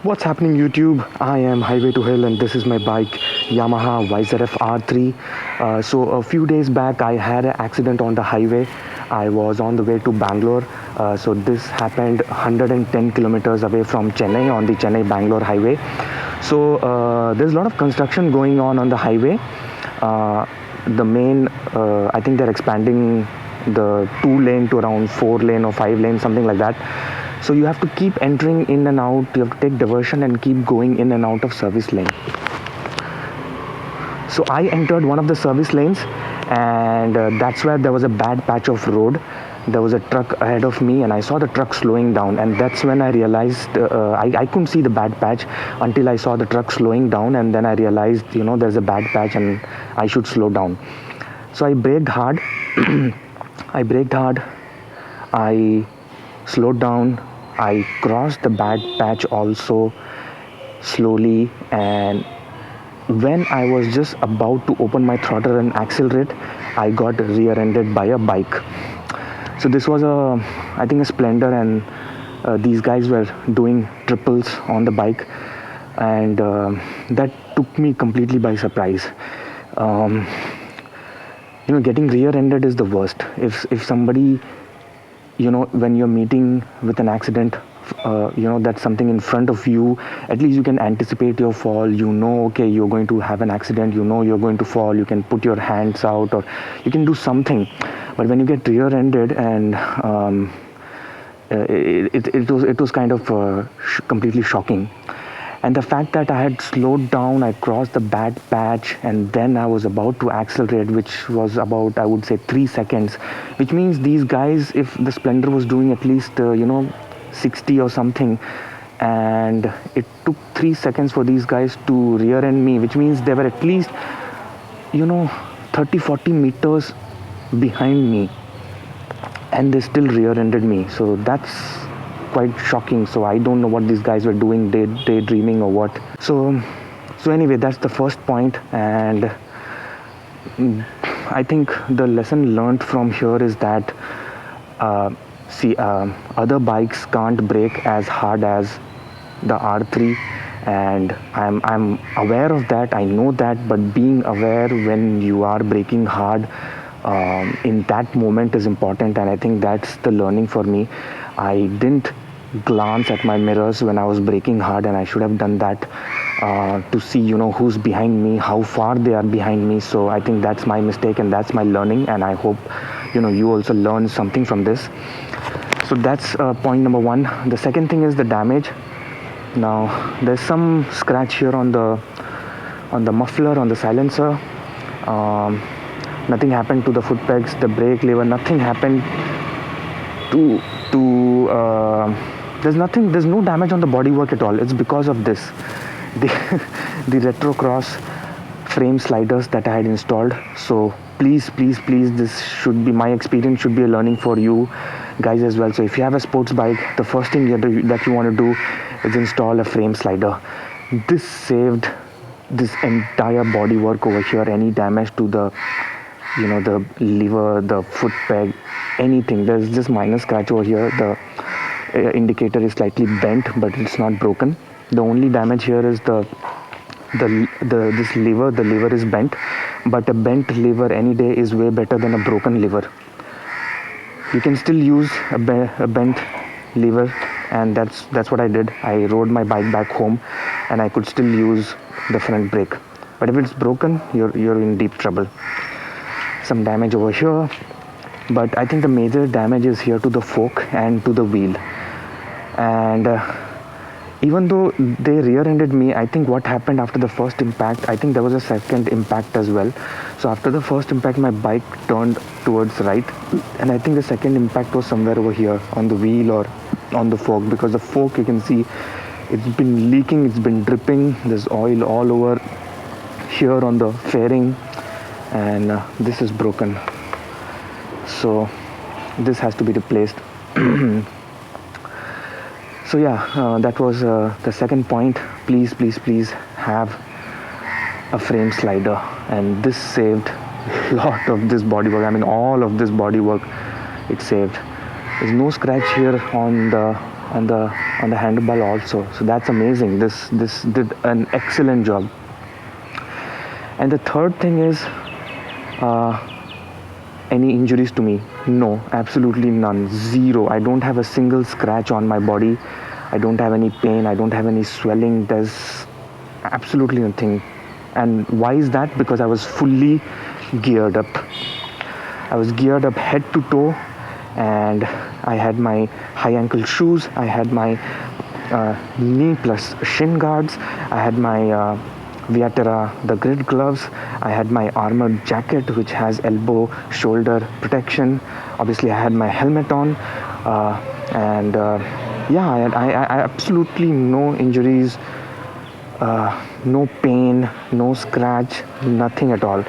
What's happening YouTube? I am Highway to Hill and this is my bike Yamaha YZF R3. So a few days back I had an accident on the highway. I was on the way to Bangalore. So this happened 110 kilometers away from Chennai on the Chennai-Bangalore highway. So there's a lot of construction going on the highway. The main, I think they're expanding the 2 lane to around 4 lane or 5 lane, something like that. So you have to keep entering in and out, you have to take diversion and keep going in and out of service lane. So I entered one of the service lanes and that's where there was a bad patch of road. There was a truck ahead of me and I saw the truck slowing down, and that's when I realized I couldn't see the bad patch until I saw the truck slowing down, and then I realized there's a bad patch and I should slow down. So I braked hard. I slowed down. I crossed the bad patch also slowly, and when I was just about to open my throttle and accelerate, I got rear-ended by a bike. So this was I think a Splendor, and these guys were doing triples on the bike, and that took me completely by surprise. Getting rear-ended is the worst. If somebody, when you're meeting with an accident, that's something in front of you, at least you can anticipate your fall. Okay, you're going to have an accident, you're going to fall, you can put your hands out or you can do something. But when you get rear-ended, and it was kind of completely shocking. And the fact that I had slowed down, I crossed the bad patch, and then I was about to accelerate, which was about, I would say, 3 seconds, which means these guys, if the Splendor was doing at least 60 or something, and it took 3 seconds for these guys to rear end me, which means they were at least 30-40 meters behind me, and they still rear-ended me. So that's quite shocking. So I don't know what these guys were doing, daydreaming or what. So anyway, that's the first point. And I think the lesson learned from here is that other bikes can't brake as hard as the R3, and I'm aware of that. I know that, but being aware when you are braking hard in that moment is important, and I think that's the learning for me. I didn't glance at my mirrors when I was braking hard, and I should have done that to see who's behind me, how far they are behind me. So I think that's my mistake and that's my learning, and I hope you also learn something from this. So that's point number one. The second thing is the damage. Now there's some scratch here on the muffler, on the silencer. Nothing happened to the foot pegs, the brake lever, nothing happened to there's no damage on the bodywork at all. It's because of this, the retro cross frame sliders that I had installed. So please, this should be, my experience should be a learning for you guys as well. So if you have a sports bike, the first thing that you want to do is install a frame slider. This saved this entire bodywork over here. Any damage to the the lever, the foot peg, anything. There's just minor scratch over here. The indicator is slightly bent, but it's not broken. The only damage here is this lever. The lever is bent, but a bent lever any day is way better than a broken lever. You can still use a bent lever, and that's what I did. I rode my bike back home and I could still use the front brake. But if it's broken, you're in deep trouble. Some damage over here, but I think the major damage is here to the fork and to the wheel. And even though they rear-ended me, I think what happened after the first impact, I think there was a second impact as well. So after the first impact, my bike turned towards right, and I think the second impact was somewhere over here on the wheel or on the fork, because the fork, you can see it's been leaking, it's been dripping. There's oil all over here on the fairing, and this is broken. So this has to be replaced. So yeah, that was the second point. Please have a frame slider, and this saved a lot of this bodywork. I mean, all of this bodywork it saved. There's no scratch here on the on the handlebar also. So that's amazing. This did an excellent job. And the third thing is, any injuries to me? No, absolutely none. Zero. I don't have a single scratch on my body. I don't have any pain. I don't have any swelling. There's absolutely nothing. And why is that? Because I was fully geared up. I was geared up head to toe, and I had my high ankle shoes. I had my knee plus shin guards. I had my Viatera, the grid gloves. I had my armored jacket, which has elbow, shoulder protection. Obviously, I had my helmet on, and yeah, I absolutely no injuries, no pain, no scratch, nothing at all.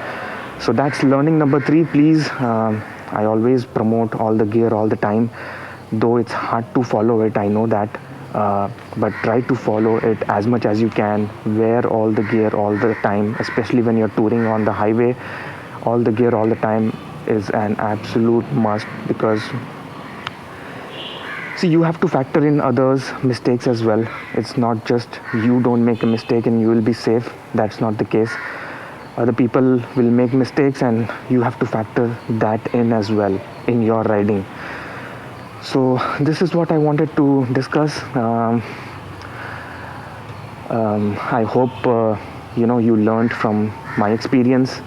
So that's learning number 3. Please, I always promote all the gear all the time, though it's hard to follow it. I know that. But try to follow it as much as you can. Wear all the gear all the time, especially when you're touring on the highway. All the gear all the time is an absolute must, because see, you have to factor in others' mistakes as well. It's not just you don't make a mistake and you will be safe. That's not the case. Other people will make mistakes, and you have to factor that in as well in your riding. So this is what I wanted to discuss. I hope you learned from my experience,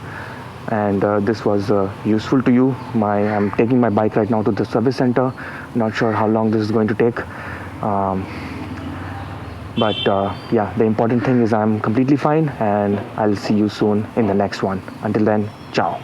and this was useful to you. I'm taking my bike right now to the service center. Not sure how long this is going to take, but yeah, the important thing is I'm completely fine, and I'll see you soon in the next one. Until then, ciao.